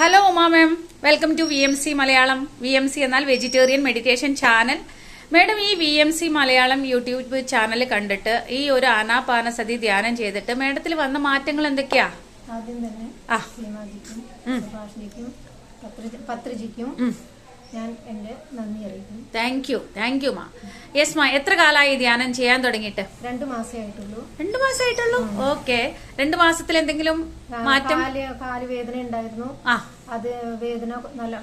Hello Uma ma'am, welcome to VMC Malayalam. VMC എന്നാൽ vegetarian meditation channel. Madam, ഈ VMC Malayalam YouTube channel കണ്ടിട്ട് ഈ ഒരു ആനാപാനസതി ധ്യാനം ചെയ്തിട്ട് മാഡത്തിൽ വന്ന മാറ്റങ്ങൾ എന്തൊക്കെയാ? ആദ്യം തന്നെ പത്രിജിക്കും ഞാൻ എന്റെ നന്ദി അറിയിക്കും. താങ്ക് യു മാ. യെസ് മാ, എത്ര കാലമായി ധ്യാനം ചെയ്യാൻ തുടങ്ങിയിട്ട്? 2 മാസേ ആയിട്ടുള്ളൂ. 2 മാസമായിട്ടുള്ളൂ. ഓക്കെ. 2 മാസത്തിൽ എന്തെങ്കിലും മാറ്റം? കാലുവേദന ഉണ്ടായിരുന്നു. അത് വേദന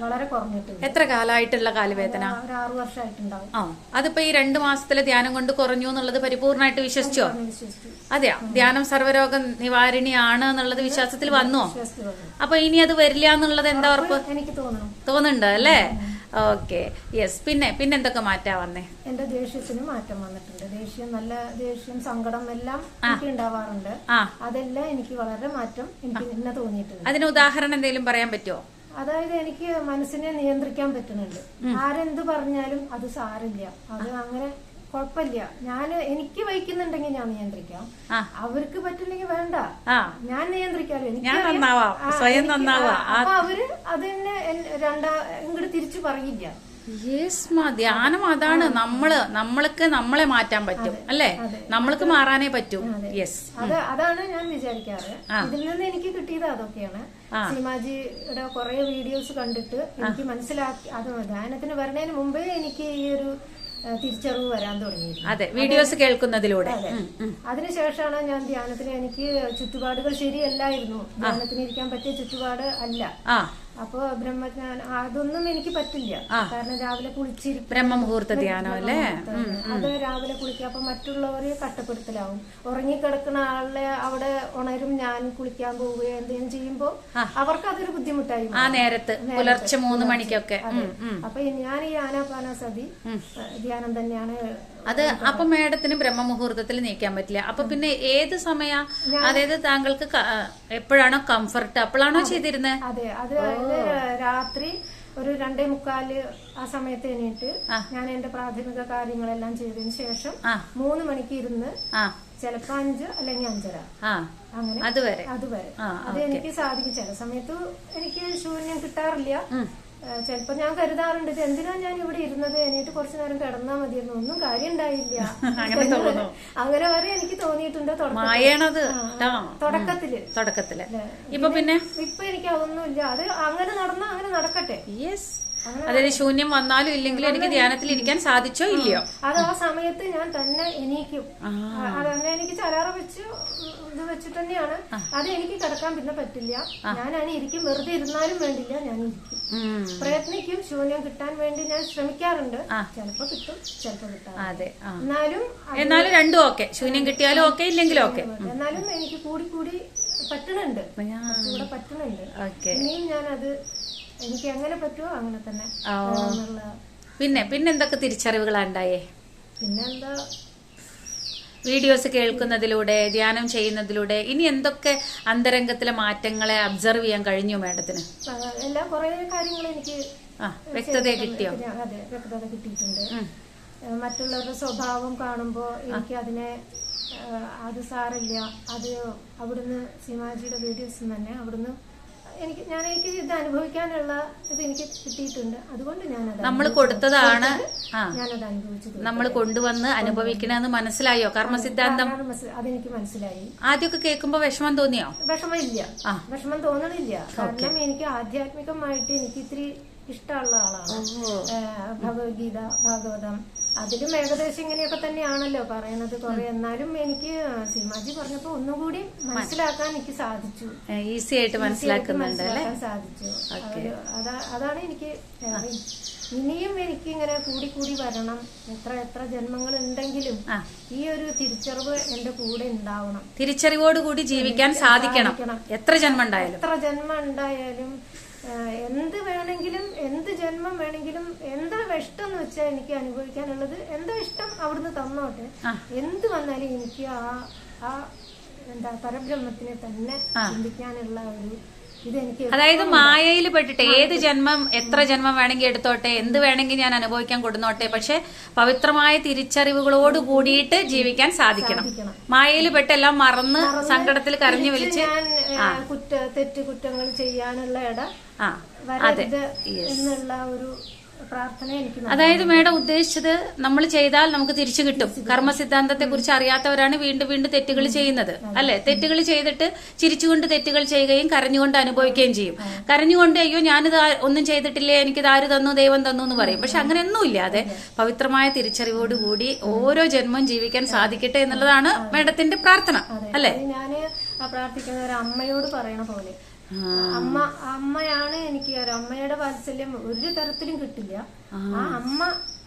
വളരെ കുറഞ്ഞിട്ടുണ്ട്. എത്ര കാലമായിട്ടുള്ള കാലുവേദന? ഒരു 6 വർഷമായിട്ടുണ്ടാവും. അതിപ്പോ ഈ 2 മാസത്തിലെ ധ്യാനം കൊണ്ട് കുറഞ്ഞു എന്നുള്ളത് പരിപൂർണമായിട്ട് വിശ്വസിച്ചോ? അതെയാ, ധ്യാനം സർവ്വരോഗ നിവാരണിയാണ് എന്നുള്ളത് വിശ്വാസത്തിൽ വന്നോ? അപ്പൊ ഇനി അത് വരില്ല എന്നുള്ളത് എന്താ ഉറപ്പ്? എനിക്ക് തോന്നുന്നുണ്ട് അല്ലേ? Okay, yes. പിന്നെ എന്തൊക്കെ മാറ്റാ വന്നേ? എന്റെ ദേഷ്യത്തിന് മാറ്റം വന്നിട്ടുണ്ട്. ദേഷ്യം സങ്കടം എല്ലാം എനിക്ക് ഉണ്ടാവാറുണ്ട്. അതെല്ലാം എനിക്ക് വളരെ മാറ്റം എനിക്ക് ഇന്നെ തോന്നിയിട്ടുണ്ട്. അതിന് ഉദാഹരണം എന്തെങ്കിലും പറയാൻ പറ്റുമോ? അതായത് എനിക്ക് മനസ്സിനെ നിയന്ത്രിക്കാൻ പറ്റുന്നുണ്ട്. ആരെന്ത് പറഞ്ഞാലും അത് സാരില്ല, അത് അങ്ങനെ കുഴപ്പമില്ല. എനിക്ക് വഹിക്കുന്നുണ്ടെങ്കിൽ ഞാൻ നിയന്ത്രിക്കാം, അവർക്ക് പറ്റില്ലെങ്കിൽ വേണ്ട, ഞാൻ നിയന്ത്രിക്കാലോ. അപ്പൊ അവര് അതെന്നെ ഇങ്ങോട്ട് തിരിച്ചു പറയില്ല. ധ്യാനം അതാണ്. നമ്മൾക്ക് നമ്മളെ മാറ്റാൻ പറ്റും അല്ലേ? നമ്മൾക്ക് മാറാനേ പറ്റൂ. യെസ്, അതാണ് ഞാൻ വിചാരിക്കാറ്. ഇതിൽ നിന്ന് എനിക്ക് കിട്ടിയത് അതൊക്കെയാണ്. സീമാജിയുടെ കുറെ വീഡിയോസ് കണ്ടിട്ട് എനിക്ക് മനസ്സിലാക്കി. അത് ധ്യാനത്തിന് വരുന്നതിന് മുമ്പേ എനിക്ക് ഈ ഒരു തിരിച്ചറിവ് വരാൻ തുടങ്ങി. അതെ, വീഡിയോസ് കേൾക്കുന്നതിലൂടെ. അതിനുശേഷമാണ് ഞാൻ ധ്യാനത്തിന്, എനിക്ക് ചുറ്റുപാടുകൾ ശരിയല്ലായിരുന്നു, ധ്യാനത്തിന് ഇരിക്കാൻ പറ്റിയ ചുറ്റുപാട് അല്ല. അപ്പൊ ബ്രഹ്മജ്ഞാനം അതൊന്നും എനിക്ക് പറ്റില്ല. കാരണം രാവിലെ കുളിച്ചിരിക്കും, ബ്രഹ്മമുഹൂർത്ത ധ്യാനം അല്ലേ? അത് രാവിലെ കുളിക്കുക. അപ്പൊ മറ്റുള്ളവരെ കഷ്ടപ്പെടുത്തലാവും. ഉറങ്ങിക്കിടക്കുന്ന ആളെ അവിടെ ഉണരും, ഞാൻ കുളിക്കാൻ പോവുകയോ എന്തെങ്കിലും ചെയ്യുമ്പോ അവർക്ക് അതൊരു ബുദ്ധിമുട്ടായി ആ നേരത്ത്, പുലർച്ചെ 3 മണിക്കൊക്കെ. അപ്പൊ ഞാൻ ഈ ആനാപാനസതി ധ്യാനം തന്നെയാണ് അത്. അപ്പൊ മേഡത്തിന് ബ്രഹ്മമുഹൂർത്തത്തിൽ നീക്കാൻ പറ്റില്ല. അപ്പൊ പിന്നെ ഏത് സമയ, അതായത് താങ്കൾക്ക് എപ്പോഴാണോ കംഫർട്ട് അപ്പോഴാണോ ചെയ്തിരുന്നത്? അതെ, അത് രാത്രി ഒരു 2:45 ആ സമയത്ത് എണീറ്റ് ഞാൻ എന്റെ പ്രാഥമിക കാര്യങ്ങളെല്ലാം ചെയ്തതിന് ശേഷം 3 മണിക്ക് ഇരുന്ന് ചിലപ്പോ 5 അല്ലെങ്കിൽ 5:30 അങ്ങനെ അതുവരെ അത് എനിക്ക് സാധിക്കും. ചില സമയത്ത് എനിക്ക് ശൂന്യം കിട്ടാറില്ല. ചിലപ്പോ ഞാൻ കരുതാറുണ്ട്, ഇത് എന്തിനാ ഞാൻ ഇവിടെ ഇരുന്നത്, എന്നിട്ട് കുറച്ചു നേരം കിടന്നാ മതിയായിരുന്നു, ഒന്നും കാര്യം ഉണ്ടായില്ല. അങ്ങനെ വരെ എനിക്ക് തോന്നിയിട്ടുണ്ട് തുടക്കത്തില്. ഇപ്പൊ എനിക്ക് അതൊന്നുമില്ല. അത് അങ്ങനെ നടന്നാ അങ്ങനെ നടക്കട്ടെ. അതായത് ശൂന്യം വന്നാലും ഇല്ലെങ്കിലും എനിക്ക് ധ്യാനത്തിൽ ഇരിക്കാൻ സാധിച്ചോ ഇല്ലയോ, അത് ആ സമയത്ത് ഞാൻ തന്നെ എണീക്കും. അതങ്ങനെ എനിക്ക് ചലാറ വെച്ച് ഇത് വെച്ചിട്ട് തന്നെയാണ്. അത് എനിക്ക് കിടക്കാൻ പിന്നെ പറ്റില്ല. ഞാനാണ് ഇരിക്കും, വെറുതെ ഇരുന്നാലും വേണ്ടില്ല, ഞാൻ ഇരിക്കും, പ്രയത്നിക്കും. ശൂന്യം കിട്ടാൻ വേണ്ടി ഞാൻ ശ്രമിക്കാറുണ്ട്. ചിലപ്പോ കിട്ടും, ചിലപ്പോ കിട്ടാം. എന്നാലും രണ്ടും ഓക്കെ. ശൂന്യം കിട്ടിയാലും ഓക്കെ, ഇല്ലെങ്കിലും ഓക്കെ. എന്നാലും എനിക്ക് കൂടി പറ്റണുണ്ട്, കൂടെ പറ്റണുണ്ട്. ഇനിയും ഞാനത് എനിക്ക് എങ്ങനെ പറ്റുമോ അങ്ങനെ തന്നെ. പിന്നെ എന്തൊക്കെ തിരിച്ചറിവുകളാ ഉണ്ടായേ? പിന്നെന്താ, വീഡിയോസ് കേൾക്കുന്നതിലൂടെ, ധ്യാനം ചെയ്യുന്നതിലൂടെ ഇനി എന്തൊക്കെ അന്തരംഗത്തിലെ മാറ്റങ്ങളെ അബ്സർവ് ചെയ്യാൻ കഴിഞ്ഞു മേഡത്തിന്? എല്ലാം കുറെ കാര്യങ്ങൾ എനിക്ക് വ്യക്തത കിട്ടിയോ? അതെ, വ്യക്തത കിട്ടിയിട്ടുണ്ട്. മറ്റുള്ളവരുടെ സ്വഭാവം കാണുമ്പോ എനിക്ക് അതിനെ അത് സാറില്ല, അത് അവിടുന്ന് സീമാജിയുടെ വീഡിയോസ് തന്നെ അവിടുന്ന് എനിക്ക് ഇത് അനുഭവിക്കാനുള്ള ഇത് എനിക്ക് കിട്ടിയിട്ടുണ്ട്. അതുകൊണ്ട് നമ്മൾ കൊടുത്തതാണ്, ഞാനത് അനുഭവിച്ചത്. നമ്മൾ കൊണ്ടുവന്ന് അനുഭവിക്കണമെന്ന് മനസ്സിലായോ? കർമ്മസിദ്ധാന്തം അതെനിക്ക് മനസ്സിലായി. ആദ്യമൊക്കെ കേൾക്കുമ്പോ വിഷമം തോന്നിയോ? വിഷമം തോന്നണില്ല. കാരണം എനിക്ക് ആധ്യാത്മികമായിട്ട് എനിക്ക് ഇത്തിരി ഇഷ്ടമുള്ള ആളാണ്. ഭഗവത്ഗീത, ഭാഗവതം, അതിലും ഏകദേശം ഇങ്ങനെയൊക്കെ തന്നെയാണല്ലോ പറയണത് കുറെ. എന്നാലും എനിക്ക് സീമാജി പറഞ്ഞപ്പോ ഒന്നുകൂടി മനസ്സിലാക്കാൻ എനിക്ക് സാധിച്ചു. ഈസി ആയിട്ട് മനസ്സിലാക്കുന്നുണ്ട്, സാധിച്ചു. അതാണ് എനിക്ക്. ഇനിയും എനിക്ക് ഇങ്ങനെ കൂടി വരണം. എത്ര ജന്മങ്ങൾ ഉണ്ടെങ്കിലും ഈ ഒരു തിരിച്ചറിവ് എന്റെ കൂടെ ഉണ്ടാവണം. തിരിച്ചറിവോടുകൂടി ജീവിക്കാൻ സാധിക്കണം. എത്ര ജന്മം ഉണ്ടായാലും എന്ത് വേണമെങ്കിലും, എന്ത് ജന്മം വേണമെങ്കിലും, എന്താ ഇഷ്ടം എന്ന് വെച്ചാൽ എനിക്ക് അനുഭവിക്കാനുള്ളത് എന്താ ഇഷ്ടം അവിടുന്ന് തന്നോട്ടെ. എന്ത് വന്നാലും എനിക്ക് ആ പരബ്രഹ്മത്തിനെ തന്നെ ചിന്തിക്കാനുള്ള ഒരു അതായത് മായയിൽ പെട്ടിട്ട് ഏത് ജന്മം, എത്ര ജന്മം വേണമെങ്കിൽ എടുത്തോട്ടെ, എന്ത് വേണമെങ്കിൽ ഞാൻ അനുഭവിക്കാൻ കൊടുന്നോട്ടെ, പക്ഷെ പവിത്രമായ തിരിച്ചറിവുകളോട് കൂടിയിട്ട് ജീവിക്കാൻ സാധിക്കണം. മായയിൽ പെട്ടെല്ലാം മറന്ന് സങ്കടത്തിൽ കരഞ്ഞു വിളിച്ച് തെറ്റുകുറ്റങ്ങൾ ചെയ്യാനുള്ള ഇട വരരുത് എന്നുള്ള ഒരു പ്രാർത്ഥന എനിക്ക്. അതായത് മേഡം ഉദ്ദേശിച്ചത് നമ്മൾ ചെയ്താൽ നമുക്ക് തിരിച്ചു കിട്ടും. കർമ്മസിദ്ധാന്തത്തെ കുറിച്ച് അറിയാത്തവരാണ് വീണ്ടും വീണ്ടും തെറ്റുകൾ ചെയ്യുന്നത്, അല്ലെ? തെറ്റുകൾ ചെയ്തിട്ട് ചിരിച്ചുകൊണ്ട് തെറ്റുകൾ ചെയ്യുകയും കരഞ്ഞുകൊണ്ട് അനുഭവിക്കുകയും ചെയ്യും. കരഞ്ഞുകൊണ്ട് അയ്യോ ഞാനിത് ഒന്നും ചെയ്തിട്ടില്ലേ, എനിക്കിത് ആര് തന്നു, ദൈവം തന്നു എന്ന് പറയും. പക്ഷെ അങ്ങനെയൊന്നും ഇല്ലാതെ പവിത്രമായ തിരിച്ചറിവോടുകൂടി ഓരോ ജന്മം ജീവിക്കാൻ സാധിക്കട്ടെ എന്നുള്ളതാണ് മേഡത്തിന്റെ പ്രാർത്ഥന, അല്ലെ? ഞാന് പ്രാർത്ഥിക്കുന്ന ഒരു അമ്മയോട് പറയണ പോലെ, അമ്മയാണ് എനിക്ക് അമ്മയുടെ വാത്സല്യം ഒരു തരത്തിലും കിട്ടില്ല. ആ അമ്മ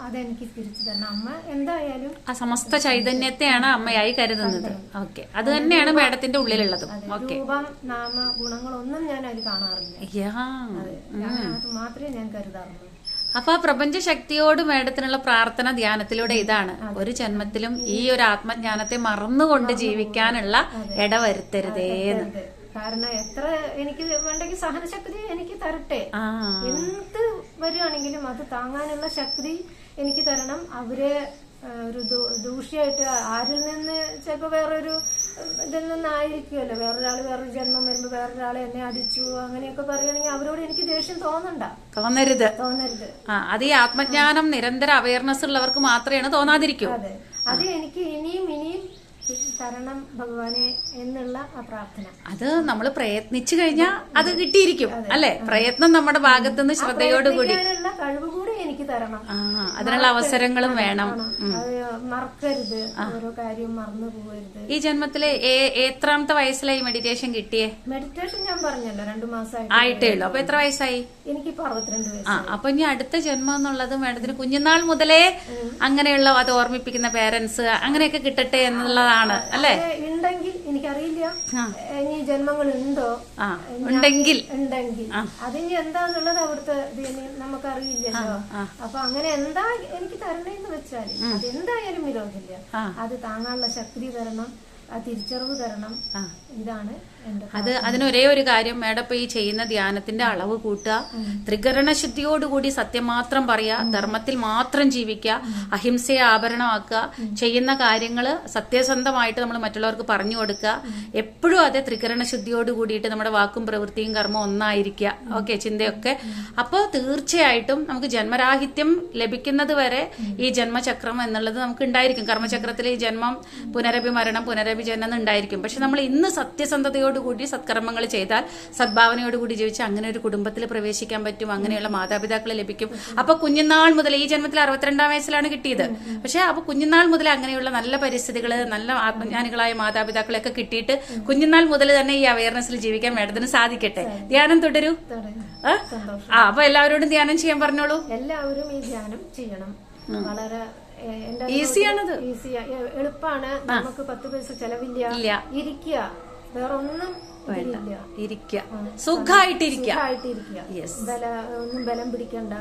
അതെനിക്ക് തിരിച്ചു തരണം. അമ്മ എന്തായാലും ആ സമസ്ത ചൈതന്യത്തെയാണ് അമ്മയായി കരുതുന്നത്. ഓക്കെ, അത് തന്നെയാണ് മേഡത്തിന്റെ ഉള്ളിലുള്ളതും. രൂപം നാമ ഗുണങ്ങളൊന്നും ഞാൻ അതിൽ കാണാറില്ല. അത് മാത്രമേ ഞാൻ കരുതാറുള്ളൂ. അപ്പൊ ആ പ്രപഞ്ച ശക്തിയോട് മേഡത്തിനുള്ള പ്രാർത്ഥന ധ്യാനത്തിലൂടെ ഇതാണ്: ഒരു ജന്മത്തിലും ഈ ഒരു ആത്മജ്ഞാനത്തെ മറന്നുകൊണ്ട് ജീവിക്കാനുള്ള ഇടവരുത്തരുതേന്ന്. കാരണം എത്ര എനിക്ക് വേണ്ടെങ്കിൽ സഹനശക്തി എനിക്ക് തരട്ടെ. എന്ത് വരികയാണെങ്കിലും അത് താങ്ങാനുള്ള ശക്തി എനിക്ക് തരണം. അവരെ ഒരു ദൂഷ്യായിട്ട് ആരിൽ നിന്ന് ചിലപ്പോ വേറൊരു ഇതിൽ നിന്നായിരിക്കുമല്ലോ, വേറൊരു ജന്മം വരുമ്പോ വേറൊരാളെ എന്നെ അടിച്ചു അങ്ങനെയൊക്കെ പറയുകയാണെങ്കിൽ അവരോട് എനിക്ക് ദേഷ്യം തോന്നരുത്. അത് ഈ ആത്മജ്ഞാനം നിരന്തര അവയർനെസ് ഉള്ളവർക്ക് മാത്രമേ തോന്നാതിരിക്കൂ. അതെ, അത് എനിക്ക് ഇനിയും തരണം ഭഗവാനെ എന്നുള്ള ആ പ്രാർത്ഥന. അത് നമ്മൾ പ്രയത്നിച്ചു കഴിഞ്ഞാൽ അത് കിട്ടിയിരിക്കും, അല്ലെ? പ്രയത്നം നമ്മുടെ ഭാഗത്തുനിന്ന് ശ്രദ്ധയോടുകൂടി കഴിവ് കൂടി എനിക്ക് തരണം. അതിനുള്ള അവസരങ്ങളും വേണം. മറക്കരുത്, ഓരോ കാര്യം മറന്നു പോകരുത്. ഈ ജന്മത്തിലെ എത്രാമത്തെ വയസ്സിലായി മെഡിറ്റേഷൻ കിട്ടിയേ? മെഡിറ്റേഷൻ ഞാൻ പറഞ്ഞല്ലോ 2 മാസം ആയിട്ടേ ഉള്ളൂ. അപ്പൊ എത്ര വയസ്സായി? എനിക്കിപ്പോ 62 വയസ്സ്. അപ്പൊ ഇനി അടുത്ത ജന്മം എന്നുള്ളത് മേഡത്തിന് കുഞ്ഞുനാൾ മുതലേ അങ്ങനെയുള്ള അത് ഓർമ്മിപ്പിക്കുന്ന പേരൻസ് അങ്ങനെയൊക്കെ കിട്ടട്ടെ എന്നുള്ളതാണ്, അല്ലെ? ഉണ്ടെങ്കിൽ എനിക്കറിയില്ല ഇനി ജന്മങ്ങൾ ഉണ്ടോ, ഉണ്ടെങ്കിൽ അതിനി എന്താന്നുള്ളത് അവിടുത്തെ നമുക്കറിയില്ലല്ലോ. അപ്പൊ അങ്ങനെ എന്താ എനിക്ക് തരണേന്ന് വെച്ചാല് അതെന്തായാലും വിരോധമില്ല. അത് താങ്ങാനുള്ള ശക്തി തരണം, ആ തിരിച്ചറിവ് തരണം. ഇതാണ് അതിനൊരേ ഒരു കാര്യം മേഡം ഇപ്പൊ ഈ ചെയ്യുന്ന ധ്യാനത്തിന്റെ അളവ് കൂട്ടുക, ത്രികരണ ശുദ്ധിയോടുകൂടി സത്യം മാത്രം പറയുക, ധർമ്മത്തിൽ മാത്രം ജീവിക്കുക, അഹിംസയെ ആഭരണമാക്കുക, ചെയ്യുന്ന കാര്യങ്ങൾ സത്യസന്ധമായിട്ട് നമ്മൾ മറ്റുള്ളവർക്ക് പറഞ്ഞു കൊടുക്കുക. എപ്പോഴും അതെ ത്രികരണ ശുദ്ധിയോട് കൂടിയിട്ട് നമ്മുടെ വാക്കും പ്രവൃത്തിയും കർമ്മം ഒന്നായിരിക്കുക. ഓക്കെ, ചിന്തയൊക്കെ. അപ്പോൾ തീർച്ചയായിട്ടും നമുക്ക് ജന്മരാഹിത്യം ലഭിക്കുന്നത് വരെ ഈ ജന്മചക്രം എന്നുള്ളത് നമുക്ക് ഉണ്ടായിരിക്കും. കർമ്മചക്രത്തിൽ ഈ ജന്മം, പുനരഭി മരണം, പുനരഭി ജനനം ഉണ്ടായിരിക്കും. പക്ഷെ നമ്മൾ ഇന്ന് സത്യസന്ധതയോടുകൂടി സത്കർമ്മങ്ങൾ ചെയ്താൽ, സദ്ഭാവനയോടുകൂടി ജീവിച്ചാൽ അങ്ങനെ ഒരു കുടുംബത്തിൽ പ്രവേശിക്കാൻ പറ്റും. അങ്ങനെയുള്ള മാതാപിതാക്കളെ ലഭിക്കും. അപ്പൊ കുഞ്ഞുനാൾ മുതൽ ഈ ജന്മത്തിൽ 62 വയസ്സിലാണ് കിട്ടിയത്. പക്ഷെ അപ്പൊ കുഞ്ഞുനാൾ മുതൽ അങ്ങനെയുള്ള നല്ല പരിസ്ഥിതികള്, നല്ല ആത്മജ്ഞാനികളായ മാതാപിതാക്കളെയൊക്കെ കിട്ടിയിട്ട് കുഞ്ഞുനാൾ മുതൽ തന്നെ ഈ അവയർനെസ്സിൽ ജീവിക്കാൻ മേഡത്തിന് സാധിക്കട്ടെ. ധ്യാനം തുടരൂ. അപ്പൊ എല്ലാവരോടും ധ്യാനം ചെയ്യാൻ പറഞ്ഞോളൂ. എല്ലാവരും ഈ ധ്യാനം ചെയ്യണം. വളരെ ഈസിയാണത്, എളുപ്പമാണ്. നമുക്ക് 10 പൈസ ചെലവില്ല. ഇരിക്കുക, വേറൊന്നും ഇരിക്കുക, സുഖമായിട്ടിരിക്കുക. ഒന്നും ബലം പിടിക്കണ്ട.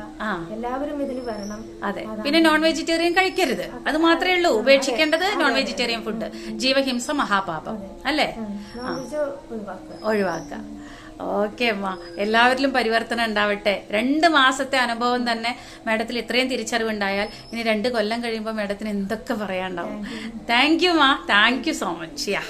എല്ലാവരും ഇതിൽ വരണം. അതെ, പിന്നെ നോൺ വെജിറ്റേറിയൻ കഴിക്കരുത്, അത് മാത്രമേ ഉള്ളൂ. ഉപേക്ഷിക്കേണ്ടത് നോൺ വെജിറ്റേറിയൻ ഫുഡ്. ജീവഹിംസ മഹാപാപം, അല്ലേ? ഒഴിവാക്കുക. ഓക്കെ അമ്മ, എല്ലാവരിലും പരിവർത്തനം ഉണ്ടാവട്ടെ. 2 മാസത്തെ അനുഭവം തന്നെ മേഡത്തിൽ ഇത്രയും തിരിച്ചറിവുണ്ടായാൽ ഇനി 2 കൊല്ലം കഴിയുമ്പോൾ മേഡത്തിന് എന്തൊക്കെ പറയാനുണ്ടാവും. താങ്ക് യു മാ, താങ്ക് യു സോ മച്ച്.